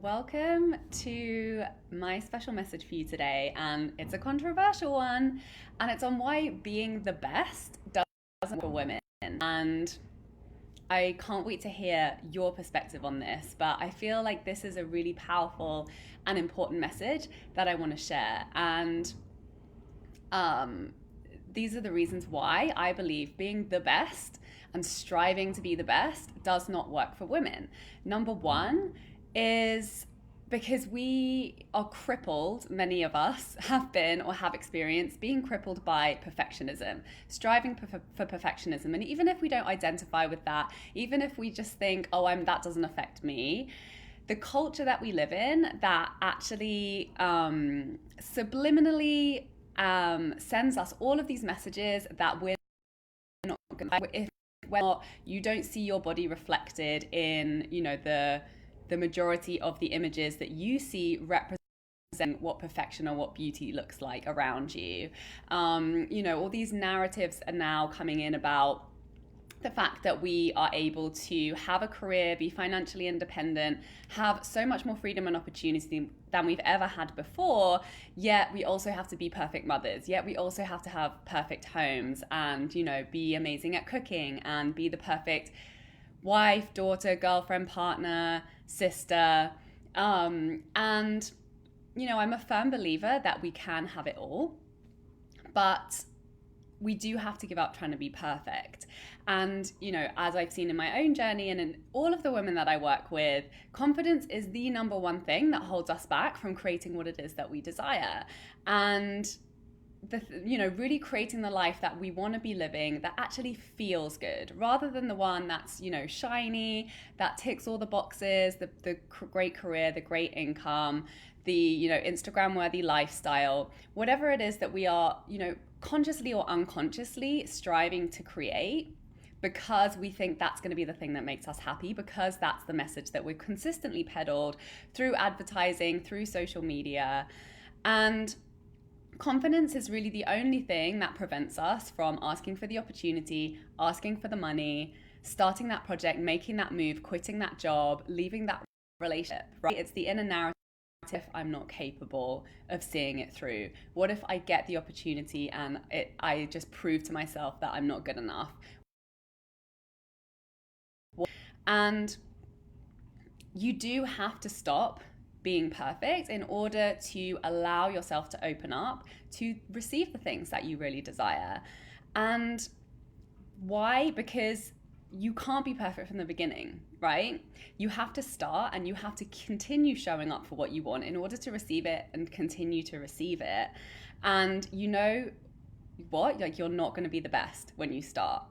welcome to my special message for you today. And it's a controversial one, and it's on why being the best doesn't work for women. And I can't wait to hear your perspective on this, but I feel like this is a really powerful and important message that I want to share. And um, these are the reasons why I believe being the best and striving to be the best does not work for women. Number one is because we are crippled, many of us have been or have experienced being crippled by perfectionism, striving for perfectionism. And even if we don't identify with that, even if we just think, oh, that doesn't affect me, the culture that we live in that actually subliminally sends us all of these messages that we're not going to, if you don't see your body reflected in, the majority of the images that you see represent what perfection or what beauty looks like around you. All these narratives are now coming in about the fact that we are able to have a career, be financially independent, have so much more freedom and opportunity than we've ever had before, yet we also have to be perfect mothers, yet we also have to have perfect homes and, be amazing at cooking and be the perfect wife, daughter, girlfriend, partner, sister. I'm a firm believer that we can have it all, but we do have to give up trying to be perfect. And, as I've seen in my own journey and in all of the women that I work with, confidence is the number one thing that holds us back from creating what it is that we desire. And really creating the life that we want to be living that actually feels good, rather than the one that's, shiny, that ticks all the boxes, the great career, the great income, the, Instagram worthy lifestyle, whatever it is that we are, consciously or unconsciously striving to create, because we think that's going to be the thing that makes us happy, because that's the message that we've consistently peddled through advertising, through social media. And confidence is really the only thing that prevents us from asking for the opportunity, asking for the money, starting that project, making that move, quitting that job, leaving that relationship, right? It's the inner narrative. If I'm not capable of seeing it through? What if I get the opportunity and I just prove to myself that I'm not good enough? And you do have to stop being perfect in order to allow yourself to open up to receive the things that you really desire. And why? Because you can't be perfect from the beginning, right? You have to start and you have to continue showing up for what you want in order to receive it and continue to receive it. And you're not going to be the best when you start,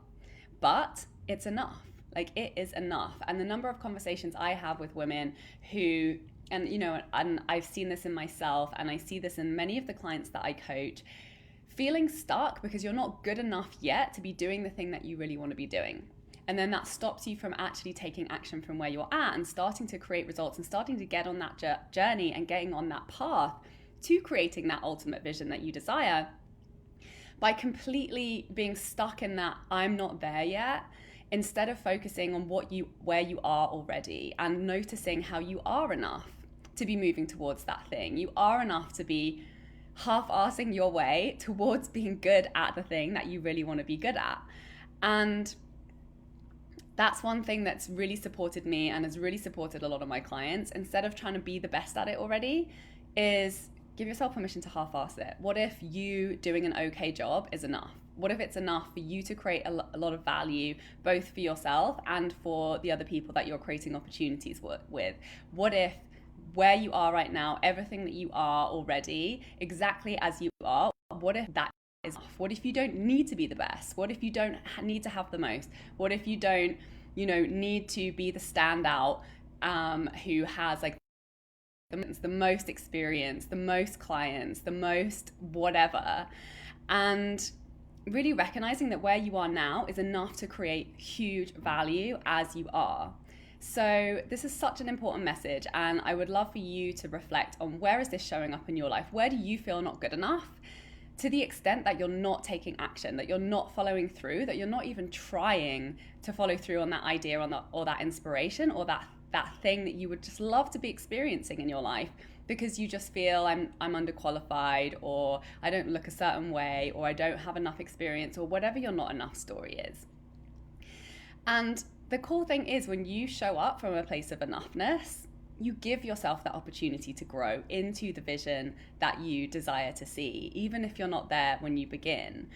but it's enough. It is enough. And the number of conversations I have with women who, and I've seen this in myself, and I see this in many of the clients that I coach, feeling stuck because you're not good enough yet to be doing the thing that you really want to be doing. And then that stops you from actually taking action from where you're at and starting to create results and starting to get on that journey and getting on that path to creating that ultimate vision that you desire, by completely being stuck in that I'm not there yet, instead of focusing on where you are already and noticing how you are enough to be moving towards that thing. You are enough to be half-assing your way towards being good at the thing that you really want to be good at. And that's one thing that's really supported me and has really supported a lot of my clients. Instead of trying to be the best at it already, is give yourself permission to half-ass it. What if you doing an okay job is enough? What if it's enough for you to create a lot of value, both for yourself and for the other people that you're creating opportunities with? What if where you are right now, everything that you are already, exactly as you are, what if that is enough? What if you don't need to be the best? What if you don't need to have the most? What if you don't, need to be the standout who has the most experience, the most clients, the most whatever? And really recognizing that where you are now is enough to create huge value as you are. So this is such an important message, and I would love for you to reflect on, where is this showing up in your life? Where do you feel not good enough? To the extent that you're not taking action, that you're not following through, that you're not even trying to follow through on that idea or that inspiration or that that thing that you would just love to be experiencing in your life, because you just feel I'm underqualified, or I don't look a certain way, or I don't have enough experience, or whatever your not enough story is. And the cool thing is, when you show up from a place of enoughness, you give yourself that opportunity to grow into the vision that you desire to see, even if you're not there when you begin.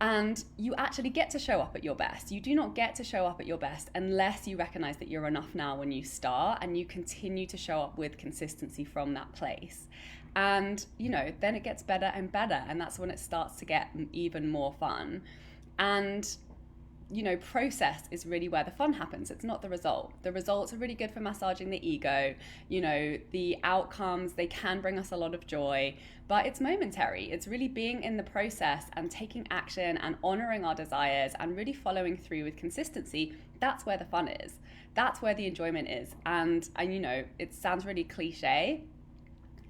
And you actually get to show up at your best. You do not get to show up at your best unless you recognize that you're enough now when you start, and you continue to show up with consistency from that place. And, then it gets better and better. And that's when it starts to get even more fun. And process is really where the fun happens. It's not the result. The results are really good for massaging the ego. The outcomes, they can bring us a lot of joy, but it's momentary. It's really being in the process and taking action and honoring our desires and really following through with consistency. That's where the fun is. That's where the enjoyment is. And it sounds really cliche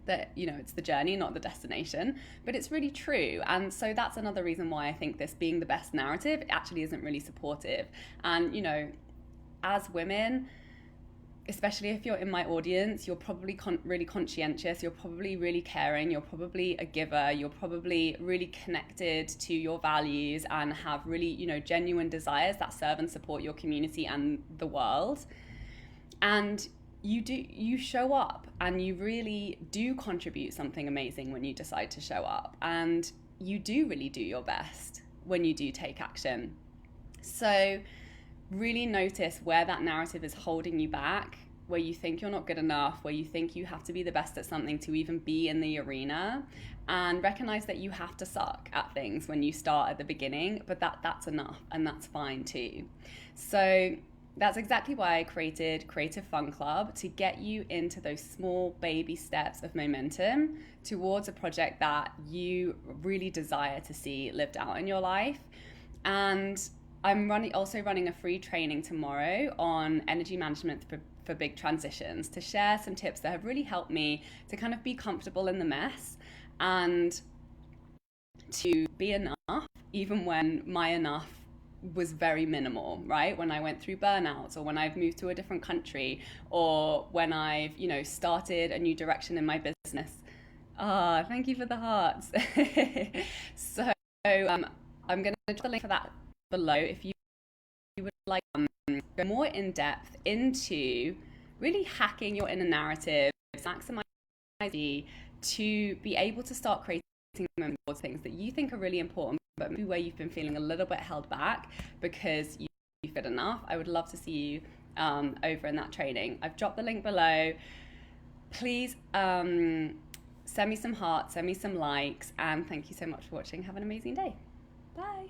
that it's the journey, not the destination, but it's really true. And so that's another reason why I think this being the best narrative actually isn't really supportive. And as women, especially if you're in my audience, you're probably really conscientious, you're probably really caring, you're probably a giver, you're probably really connected to your values and have really genuine desires that serve and support your community and the world. And you show up, and you really do contribute something amazing when you decide to show up, and you do really do your best when you do take action. So really notice where that narrative is holding you back, where you think you're not good enough, where you think you have to be the best at something to even be in the arena, and recognize that you have to suck at things when you start at the beginning, but that's enough, and that's fine too. So that's exactly why I created Creative Fun Club, to get you into those small baby steps of momentum towards a project that you really desire to see lived out in your life. And I'm also running a free training tomorrow on energy management for big transitions, to share some tips that have really helped me to kind of be comfortable in the mess and to be enough, even when my enough was very minimal, right? When I went through burnouts, or when I've moved to a different country, or when I've, started a new direction in my business. Thank you for the hearts. So I'm going to drop the link for that below if you would like go more in depth into really hacking your inner narrative, maximizing to be able to start creating towards things that you think are really important, but maybe where you've been feeling a little bit held back because you fit enough. I would love to see you over in that training. I've dropped the link below. Please send me some hearts, send me some likes, and thank you so much for watching. Have an amazing day. Bye.